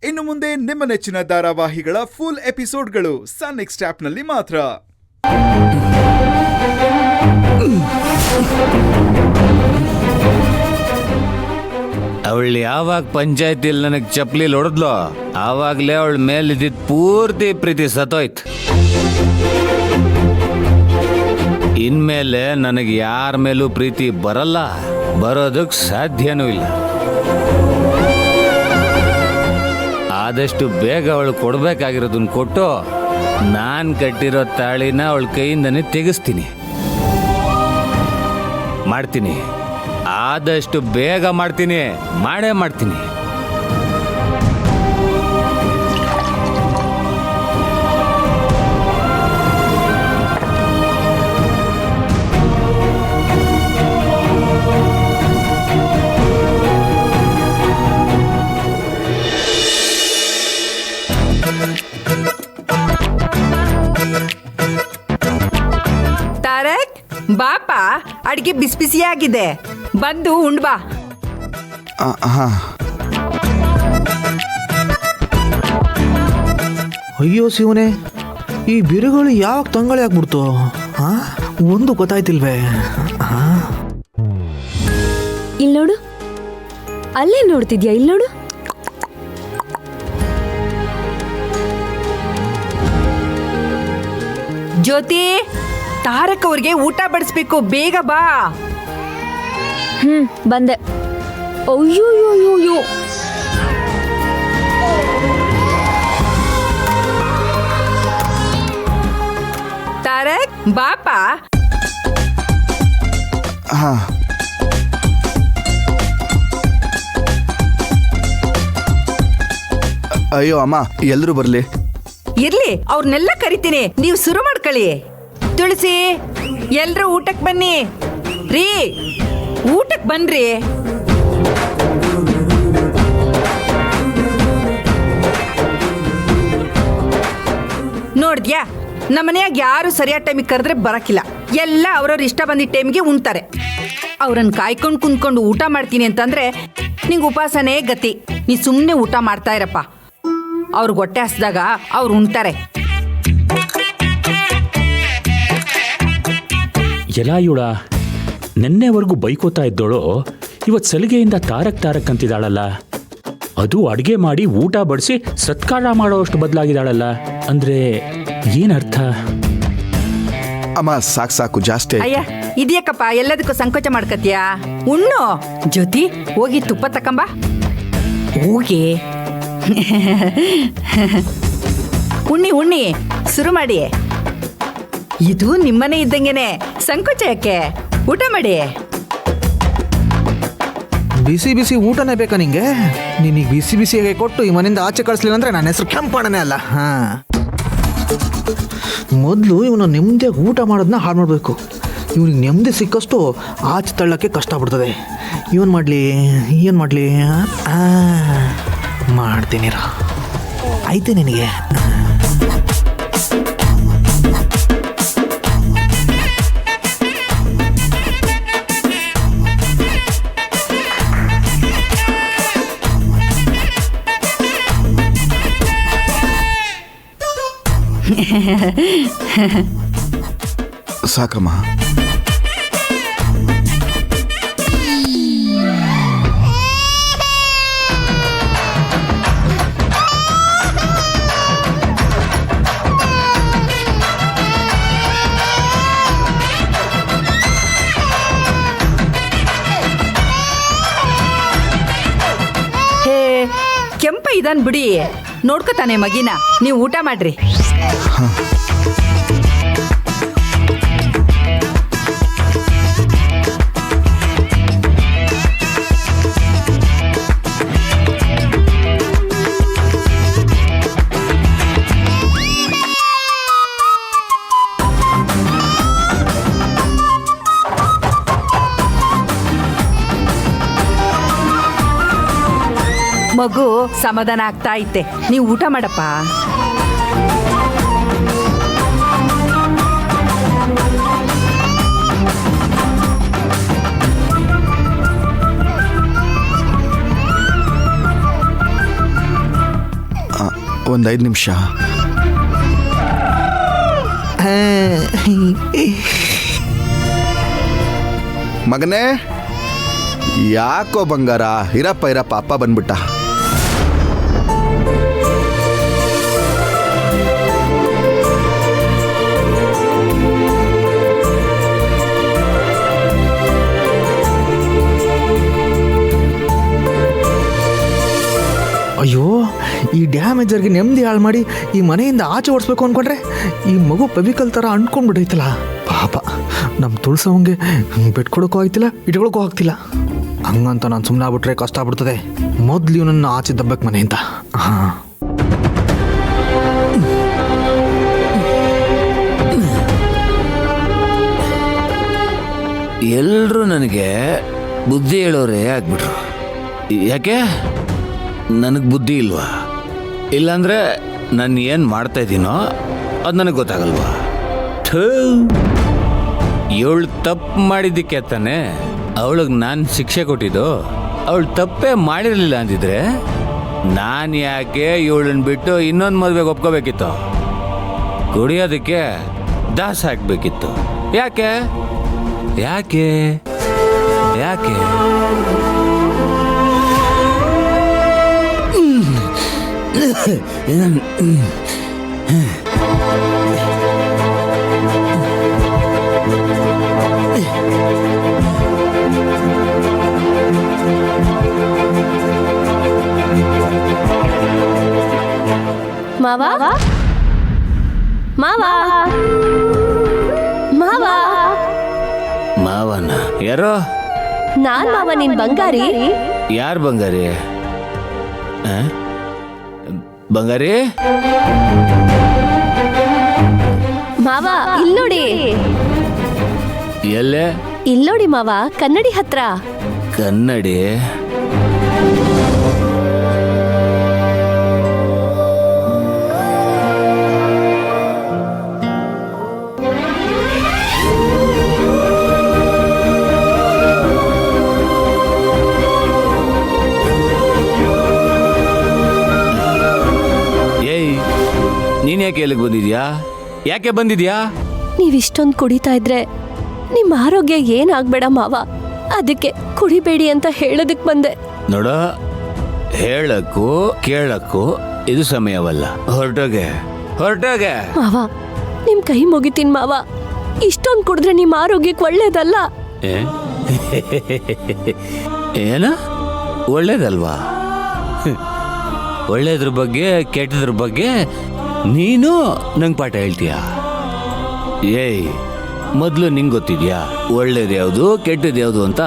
ಇನ್ನು ಮುಂದೆ ನಿಮ್ಮ ನೆಚ್ಚಿನ ಧಾರಾವಾಹಿಗಳ ಫುಲ್ ಎಪಿಸೋಡ್ಗಳು ಸನ್ ನೆಕ್ಸ್ಟ್ ಆಪ್ನಲ್ಲಿ ಮಾತ್ರ. ಅವಳು ಯಾವಾಗ ಪಂಚಾಯತಿಲಿ ನನಗೆ ಚಪ್ಪಲಿ ಹೊಡೆದ್ಲೋ ಆವಾಗಲೇ ಅವಳ ಮೇಲಿದ್ದಿದ್ದು ಪೂರ್ತಿ ಪ್ರೀತಿ ಸತ್ತೋಯ್ತು. ಇನ್ಮೇಲೆ ನನಗೆ ಯಾರ ಮೇಲೂ ಪ್ರೀತಿ ಬರಲ್ಲ, ಬರೋದಕ್ಕೆ ಸಾಧ್ಯನೂ ಇಲ್ಲ. ಆದಷ್ಟು ಬೇಗ ಅವಳು ಕೊಡ್ಬೇಕಾಗಿರೋದನ್ನ ಕೊಟ್ಟು ನಾನು ಕಟ್ಟಿರೋ ತಾಳಿನ ಅವಳ ಕೈಯಿಂದನೇ ತೆಗೆಸ್ತೀನಿ. ಮಾಡ್ತೀನಿ, ಆದಷ್ಟು ಬೇಗ ಮಾಡ್ತೀನಿ, ಮಾಡೇ ಮಾಡ್ತೀನಿ. ತಾರಕ್, ಬಾಪ, ಅಡಿಗೆ ಬಿಸಿ ಬಿಸಿಯಾಗಿದೆ, ಬಂದು ಉಂಡ್ ಬಾ. ಅಯ್ಯೋ ಶಿವನೇ, ಈ ಬಿರುಗಳು ಯಾವಾಗ ತಂಗಳಿ ಆಗ್ಬಿಡ್ತು? ಒಂದು ಗೊತ್ತಾಯ್ತಿಲ್ವೇ? ಇಲ್ಲಿ ನೋಡು, ಅಲ್ಲೇ ನೋಡ್ತಿದ್ಯಾ? ಇಲ್ಲಿ ನೋಡು. ಜ್ಯೋತಿ, ತಾರಕ್ ಅವ್ರಿಗೆ ಊಟ ಬಡಿಸ್ಬೇಕು, ಬೇಗ ಬಾ. ಬಂದೆ. ಅಯ್ಯೋಯ್ಯೋಯ್ಯೋ, ತಾರಕ್, ಬಾಪ. ಅಯ್ಯೋ ಅಮ್ಮ, ಎಲ್ರು ಬರ್ಲಿ. ಇರ್ಲಿ, ಅವ್ರನ್ನೆಲ್ಲ ಕರಿತೀನಿ, ನೀವು ಶುರು ಮಾಡ್ಕೊಳ್ಳಿ. ತುಳಸಿ, ಎಲ್ರು ಊಟಕ್ಕೆ ಬನ್ನಿ ರೀ, ಊಟಕ್ಕೆ ಬನ್ರಿ. ನೋಡ್ದ್ಯಾ, ನಮ್ಮನೆಯಾಗ ಯಾರು ಸರಿಯಾದ ಟೈಮಿಗೆ ಕರೆದ್ರೆ ಬರಕಿಲ್ಲ, ಎಲ್ಲ ಅವ್ರವ್ರ ಇಷ್ಟ ಬಂದಿದ್ದ ಟೈಮ್ಗೆ ಉಣ್ತಾರೆ. ಅವ್ರನ್ನ ಕಾಯ್ಕೊಂಡು ಕುಂತ್ಕೊಂಡು ಊಟ ಮಾಡ್ತೀನಿ ಅಂತಂದ್ರೆ ನಿಂಗೆ ಉಪವಾಸನೇ ಗತಿ. ನೀ ಸುಮ್ಮನೆ ಊಟ ಮಾಡ್ತಾ ಇರಪ್ಪ, ಅವ್ರಿಗೆ ಹೊಟ್ಟೆ ಹಸ್ದಾಗ ಅವ್ರು ಉಣ್ತಾರೆ. ಎಲ್ಲ ಇವಳ ನೆನ್ನೆವರೆಗೂ ಬೈಕೋತಾ ಇದ್ದೋಳು ಇವತ್ತು ಸಲಿಗೆಯಿಂದ ತಾರಕ್ ತಾರಕ್ ಅಂತಿದ್ದಾಳಲ್ಲ. ಅದು ಅಡುಗೆ ಮಾಡಿ ಊಟ ಬಡಿಸಿ ಸತ್ಕಾರ ಮಾಡೋಷ್ಟು ಬದಲಾಗಿದ್ದಾಳಲ್ಲ. ಅಂದ್ರೆ ಏನರ್ಥ? ಅಮ್ಮ ಸಾಕು ಸಾಕು, ಜಾಸ್ತಿ ಆಯ್ತು. ಅಯ್ಯ, ಇದ್ಯಾಕಪ್ಪ ಎಲ್ಲದಕ್ಕೂ ಸಂಕೋಚ ಮಾಡ್ಕತ್ಯಾ? ಉಣ್ಣು. ಜ್ಯೋತಿ, ಹೋಗಿ ತುಪ್ಪ ತಕ್ಕಂಬ, ಹೋಗಿ. ಉಣ್ಣಿ ಉಣ್ಣಿ, ಶುರು ಮಾಡಿ. ಇದು ನಿಮ್ಮನೆ ಇದ್ದಂಗೆನೆ, ಸಂಕೋಚ ಯಾಕೆ? ಊಟ ಮಾಡಿ. ಬಿಸಿ ಬಿಸಿ ಊಟನೇ ಬೇಕಾ ನಿಂಗೆ? ನೀನೀಗ ಬಿಸಿ ಬಿಸಿಯಾಗೆ ಕೊಟ್ಟು ಈ ಮನೆಯಿಂದ ಆಚೆ ಕಳಿಸ್ಲಿಲ್ಲ ಅಂದ್ರೆ ನನ್ನ ಹೆಸರು ಕೆಂಪಣ್ಣನೇ ಅಲ್ಲ. ಮೊದಲು ಇವನು ನೆಮ್ಮದಿಯಾಗಿ ಊಟ ಮಾಡೋದನ್ನ ಹಾಳು ಮಾಡಬೇಕು. ಇವನಿಗೆ ನೆಮ್ಮದಿ ಸಿಕ್ಕಷ್ಟು ಆಚೆ ತಳ್ಳೋಕ್ಕೆ ಕಷ್ಟ ಬಿಡ್ತದೆ. ಏನು ಮಾಡಲಿ ಮಾಡ್ತೀನಿರ, ಐತೆ ನಿನಗೆ. ಸಾಕಮ್ಮ. ಹೇ, ಕೆಂಪ ಇದನ್ ಬಿಡಿ, ನೋಡ್ಕೊತಾನೆ ಮಗಿನ. ನೀವು ಊಟ ಮಾಡ್ರಿ. ಮಗು ಸಮಾಧಾನ ಆಗ್ತಾ ಐತೆ, ನೀವು ಊಟ ಮಾಡಪ್ಪ. ಒಂದು 5 ನಿಮಿಷ. ಮಗನೇ, ಯಾಕೋ ಬಂಗಾರ, ಇರಪ್ಪ ಅಪ್ಪ ಬಂದ್ಬಿಟ್ಟ. ಅಯ್ಯೋ, ಈ ಡ್ಯಾಮೇಜರ್ಗೆ ನೆಮ್ಮದಿ ಹಾಳು ಮಾಡಿ ಈ ಮನೆಯಿಂದ ಆಚೆ ಓಡಿಸ್ಬೇಕು ಅಂದ್ಕೊಂಡ್ರೆ ಈ ಮಗು ಪೆವಿಕಲ್ ಥರ ಅಂಟ್ಕೊಂಡ್ಬಿಟ್ಟೈತಲ್ಲ. ಪಾಪ ನಮ್ಮ ತುಳ್ಸವಂಗೆ ಬೆಟ್ಕೊಡೋಕ್ಕೂ ಆಗ್ತಿಲ್ಲ, ಇಟ್ಕೊಳಕ್ಕೂ ಆಗ್ತಿಲ್ಲ. ಹಂಗಂತ ನಾನು ಸುಮ್ಮನೆ ಆಗ್ಬಿಟ್ರೆ ಕಷ್ಟ ಆಗ್ಬಿಡ್ತದೆ. ಮೊದಲು ಇವನನ್ನು ಆಚೆ ದಬ್ಬಕ್ಕೆ ಮನೆಯಿಂದ. ಹಾಂ, ಎಲ್ಲರೂ ನನಗೆ ಬುದ್ಧಿ ಹೇಳೋರೇ ಆಗ್ಬಿಟ್ರು. ಯಾಕೆ? ನನಗೆ ಬುದ್ಧಿ ಇಲ್ವಾ? ಇಲ್ಲಾಂದ್ರೆ ನಾನು ಏನು ಮಾಡ್ತಾ ಇದ್ದೀನೋ ಅದು ನನಗೆ ಗೊತ್ತಾಗಲ್ವಾ? ಇವಳು ತಪ್ಪು ಮಾಡಿದ್ದಕ್ಕೆ ತಾನೆ ಅವಳಿಗೆ ನಾನು ಶಿಕ್ಷೆ ಕೊಟ್ಟಿದ್ದು. ಅವಳು ತಪ್ಪೇ ಮಾಡಿರಲಿಲ್ಲ ಅಂದಿದ್ರೆ ನಾನು ಯಾಕೆ ಇವಳನ್ನ ಬಿಟ್ಟು ಇನ್ನೊಂದು ಮದುವೆಗೆ ಒಪ್ಕೋಬೇಕಿತ್ತು? ಕುಡಿಯೋದಕ್ಕೆ ದಾಸ ಹಾಕ್ಬೇಕಿತ್ತು. ಯಾಕೆ ಯಾಕೆ ಯಾಕೆ? ಮಾವಾ ಮಾವಾ ಮಾವಾ ಮಾವನ ಯಾರೋ? ನಾನ್ ಮಾವ, ನಿನ್ ಬಂಗಾರಿ. ಯಾರು ಬಂಗಾರಿ? ಬಂಗಾರಿ ಮಾವ, ಇಲ್ ನೋಡಿ. ಎಲ್ಲೇ? ಇಲ್ ನೋಡಿ ಮಾವ, ಕನ್ನಡಿ ಹತ್ರ. ಕನ್ನಡಿ? ನೀನ್ ಯಾಕೆ ಎಲ್ಲಿಗೆ ಬಂದಿದ್ಯಾ? ಯಾಕೆ ಬಂದಿದ್ಯಾ? ನೀವ್ ಇಷ್ಟೊಂದು ಕುಡಿತಾ ಇದ್ರೆ ನಿಮ್ ಆರೋಗ್ಯ ಏನಾಗ್ಬೇಡ ಮಾವ, ಅದಕ್ಕೆ ಕುಡಿಬೇಡಿ ಅಂತ ಹೇಳೋದಕ್ ಬಂದೆ. ನೋಡ, ಹೇಳಕ್ಕೂ ಕೇಳಕ್ಕೂ ಇದು ಸಮಯವಲ್ಲ. ಹೊರಟೋಗೆ ಹೊರಟೋಗೆ. ಮಾವ, ನಿಮ್ ಕೈ ಮುಗಿತೀನಿ ಮಾವ. ಇಷ್ಟೊಂದು ಕುಡಿದ್ರೆ ನಿಮ್ ಆರೋಗ್ಯಕ್ಕೆ ಒಳ್ಳೇದಲ್ಲ. ಏನ ಒಳ್ಳೇದಲ್ವಾ? ಒಳ್ಳೇದ್ರ ಬಗ್ಗೆ ಕೆಟ್ಟದ್ರ ಬಗ್ಗೆ ನೀನು ನಂಗೆ ಪಾಠ ಹೇಳ್ತೀಯ? ಏಯ್, ಮೊದಲು ನಿಂಗೆ ಗೊತ್ತಿದ್ಯಾ ಒಳ್ಳೇದು ಯಾವುದು ಕೆಟ್ಟದ್ದು ಯಾವುದು ಅಂತ?